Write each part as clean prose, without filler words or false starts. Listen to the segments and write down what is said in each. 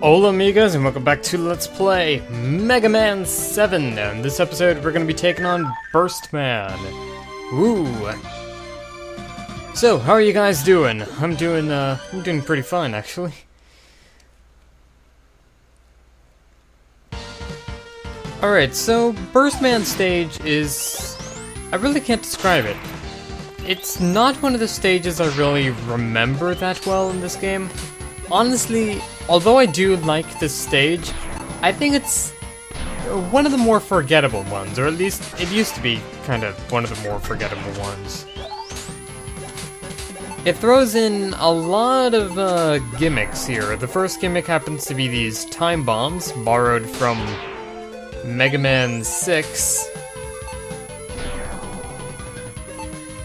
Hola amigas, and welcome back to Let's Play Mega Man 7. In this episode, we're going to be taking on Burst Man. Woo! So, how are you guys doing? I'm doing pretty fine, actually. Alright, so Burst Man stage is... I really can't describe it. It's not one of the stages I really remember that well in this game. Honestly, although I do like this stage, I think it's one of the more forgettable ones, or at least it used to be kind of one of the more forgettable ones. It throws in a lot of gimmicks here. The first gimmick happens to be these time bombs, borrowed from Mega Man 6.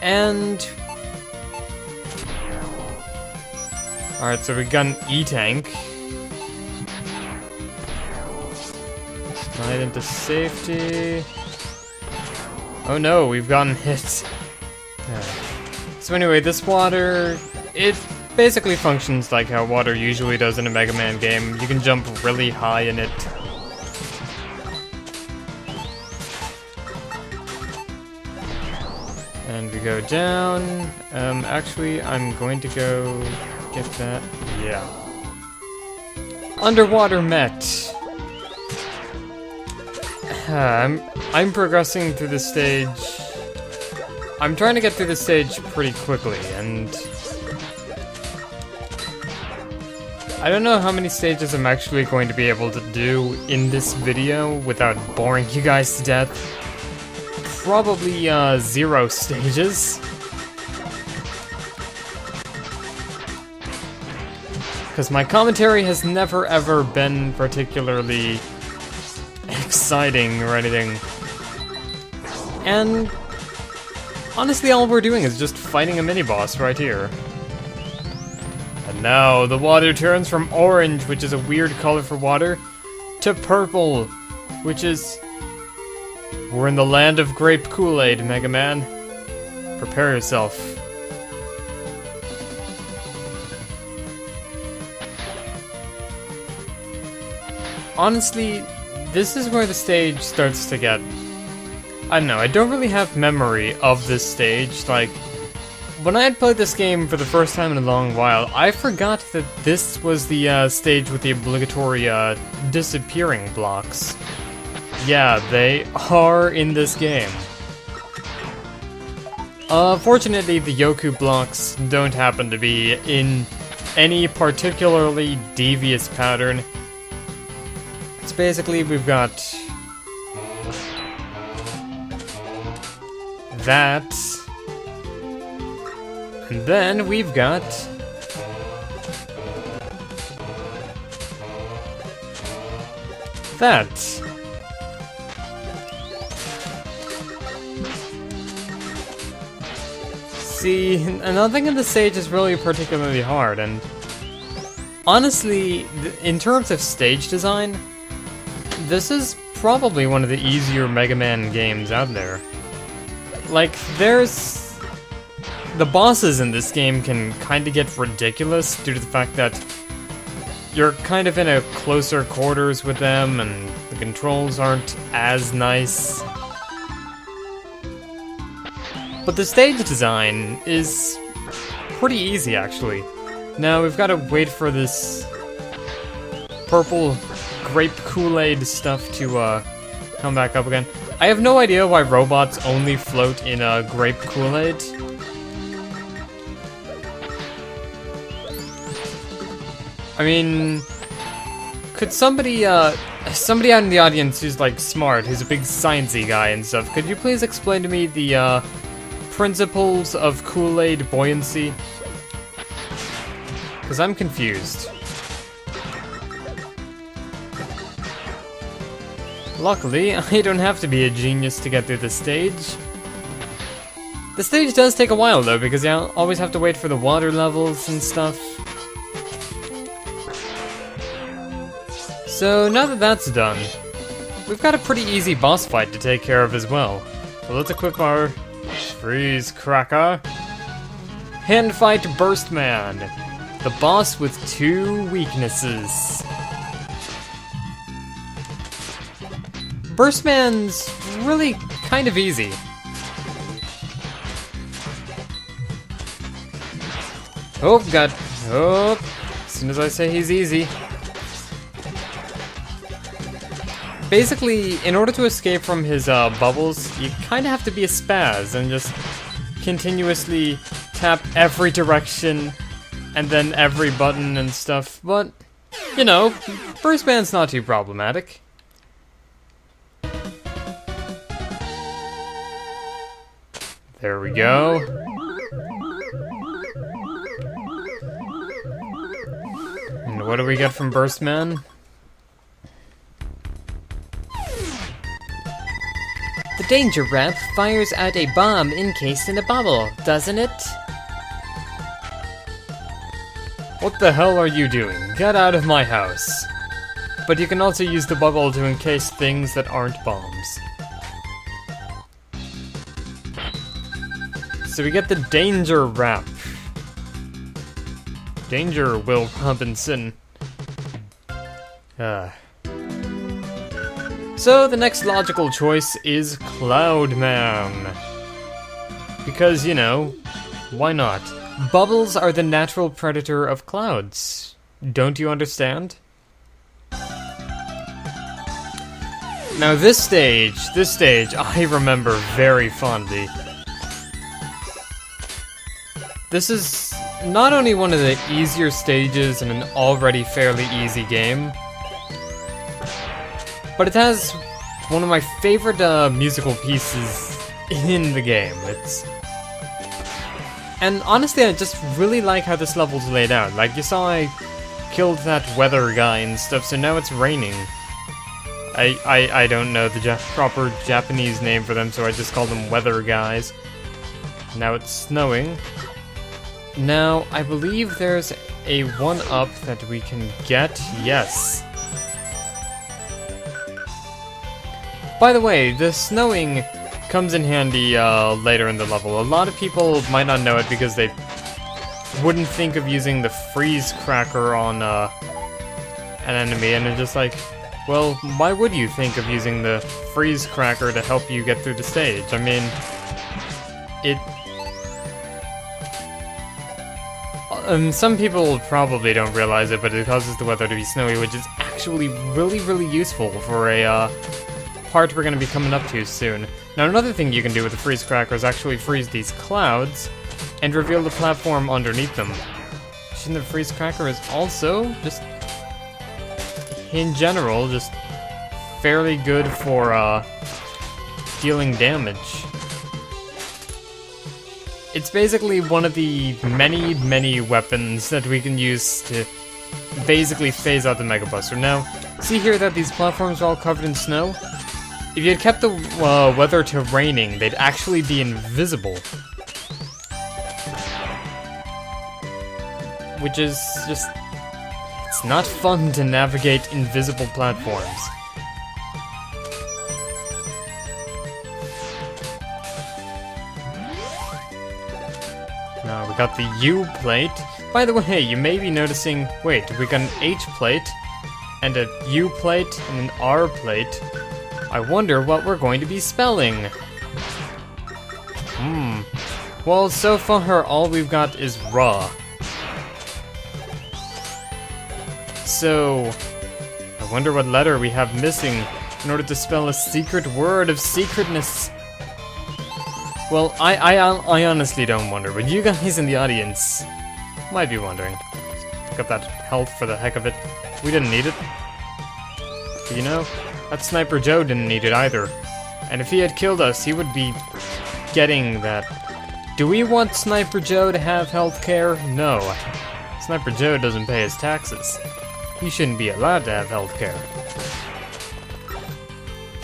And... alright, so we got an E-Tank. Slide into safety. Oh no, we've gotten hit. So anyway, this water, it basically functions like how water usually does in a Mega Man game. You can jump really high in it. And we go down. Actually, I'm going to go get that. Yeah. Underwater Met. I'm progressing through the stage. I'm trying to get through the stage pretty quickly, and I don't know how many stages I'm actually going to be able to do in this video without boring you guys to death. Probably 0 stages. Because my commentary has never ever been particularly exciting or anything. And honestly, all we're doing is just fighting a mini-boss right here. And now the water turns from orange, which is a weird color for water, to purple, which is... we're in the land of grape Kool-Aid, Mega Man. Prepare yourself. Honestly, this is where the stage starts to get... I don't know, I don't really have memory of this stage. Like, when I had played this game for the first time in a long while, I forgot that this was the stage with the obligatory disappearing blocks. Yeah, they are in this game. Fortunately, the Yoku Blocks don't happen to be in any particularly devious pattern. It's basically, we've got that, and then we've got that. See, nothing in the stage is really particularly hard, and honestly, in terms of stage design, this is probably one of the easier Mega Man games out there. Like, there's... the bosses in this game can kind of get ridiculous due to the fact that you're kind of in a closer quarters with them, and the controls aren't as nice. But the stage design is pretty easy, actually. Now, we've got to wait for this purple grape Kool-Aid stuff to come back up again. I have no idea why robots only float in grape Kool-Aid. I mean, could somebody out in the audience who's like smart, who's a big sciencey guy and stuff, could you please explain to me the principles of Kool-Aid buoyancy? Because I'm confused. Luckily, I don't have to be a genius to get through the stage. The stage does take a while though, because you always have to wait for the water levels and stuff. So now that that's done, we've got a pretty easy boss fight to take care of as well. So let's equip our Freeze Cracker. Hand fight Burst Man, the boss with 2 weaknesses. Burstman's really kind of easy. Oh, God. Oh, as soon as I say he's easy. Basically, in order to escape from his bubbles, you kind of have to be a spaz and just continuously tap every direction and then every button and stuff. But, you know, Burstman's not too problematic. There we go. And what do we get from Burstman? The danger ramp fires out a bomb encased in a bubble, doesn't it? What the hell are you doing? Get out of my house. But you can also use the bubble to encase things that aren't bombs. So we get the danger ramp. Danger, Will Robinson. So the next logical choice is Cloudman. Because, you know, why not? Bubbles are the natural predator of clouds. Don't you understand? Now this stage I remember very fondly. This is not only one of the easier stages in an already fairly easy game, but it has one of my favorite musical pieces in the game. And honestly, I just really like how this level's laid out. Like, you saw I killed that weather guy and stuff, so now it's raining. I don't know the proper Japanese name for them, so I just call them weather guys. Now it's snowing. Now, I believe there's a 1-up that we can get. Yes. By the way, the snowing comes in handy later in the level. A lot of people might not know it because they wouldn't think of using the freeze cracker on an enemy, and they're just like, well, why would you think of using the freeze cracker to help you get through the stage? I mean, some people probably don't realize it, but it causes the weather to be snowy, which is actually really, really useful for a part we're going to be coming up to soon. Now, another thing you can do with the freeze cracker is actually freeze these clouds and reveal the platform underneath them. Shouldn't the freeze cracker is also just, in general, just fairly good for dealing damage. It's basically one of the many, many weapons that we can use to basically phase out the Mega Buster. Now, see here that these platforms are all covered in snow? If you had kept the weather to raining, they'd actually be invisible. Which is just... it's not fun to navigate invisible platforms. Now we got the U plate. By the way, you may be noticing, wait, we got an H plate, and a U plate, and an R plate. I wonder what we're going to be spelling. Well, so far all we've got is raw. So, I wonder what letter we have missing in order to spell a secret word of secretness. Well, I honestly don't wonder, but you guys in the audience might be wondering. Pick up that health for the heck of it. We didn't need it. But you know, that Sniper Joe didn't need it either. And if he had killed us, he would be getting that. Do we want Sniper Joe to have healthcare? No. Sniper Joe doesn't pay his taxes. He shouldn't be allowed to have healthcare.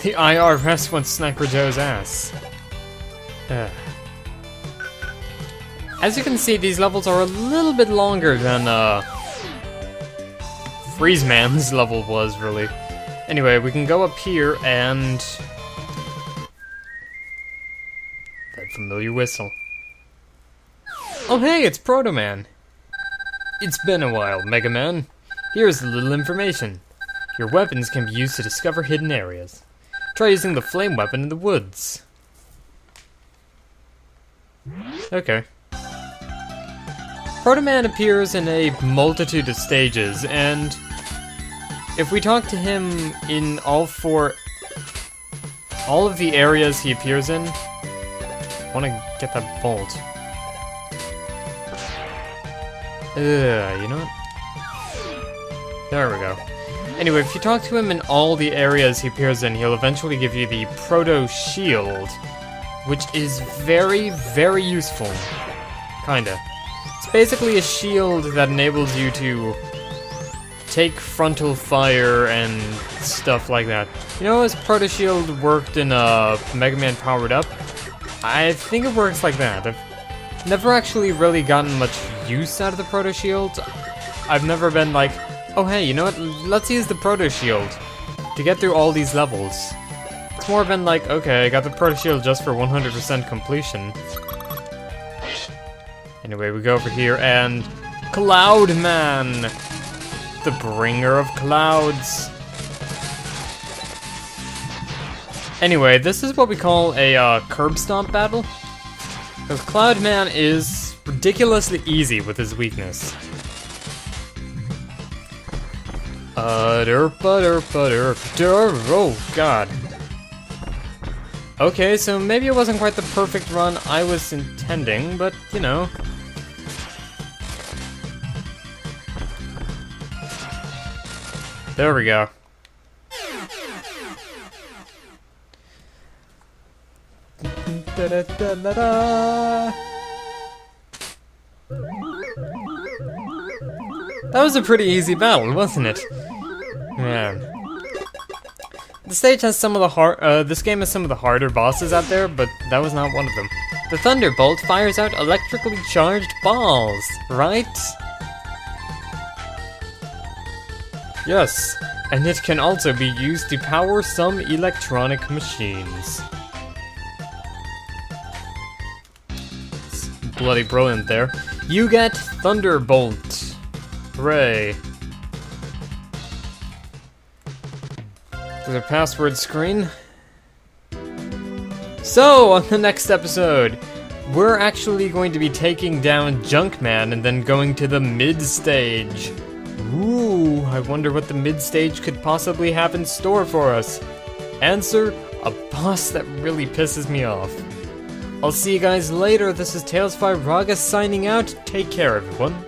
The IRS wants Sniper Joe's ass. As you can see, these levels are a little bit longer than Freeze Man's level was, really. Anyway, we can go up here and... that familiar whistle. Oh hey, it's Proto Man! It's been a while, Mega Man. Here's a little information. Your weapons can be used to discover hidden areas. Try using the flame weapon in the woods. Okay. Proto Man appears in a multitude of stages, and if we talk to him in all of the areas he appears in, I want to get that bolt. You know what? There we go. Anyway, if you talk to him in all the areas he appears in, he'll eventually give you the Proto Shield, which is very, very useful. Kinda. It's basically a shield that enables you to take frontal fire and stuff like that. You know, as Proto Shield worked in Mega Man Powered Up? I think it works like that. I've never actually really gotten much use out of the Proto Shield. I've never been like, oh hey, you know what, let's use the Proto Shield to get through all these levels. It's more been like, okay, I got the Proto Shield just for 100% completion. Anyway, we go over here and Cloud Man, the bringer of clouds. Anyway, this is what we call a curb stomp battle. Because Cloud Man is ridiculously easy with his weakness. Oh god. Okay, so maybe it wasn't quite the perfect run I was intending, but you know. There we go. That was a pretty easy battle, wasn't it? Yeah. The stage has some of the this game has some of the harder bosses out there, but that was not one of them. The Thunderbolt fires out electrically charged balls, right? Yes, and it can also be used to power some electronic machines. It's bloody brilliant there. You get Thunderbolt. Hooray. The password screen. So, on the next episode, we're actually going to be taking down Junkman and then going to the mid-stage. Ooh, I wonder what the mid-stage could possibly have in store for us. Answer, a boss that really pisses me off. I'll see you guys later. This is Tales by Raga signing out. Take care, everyone.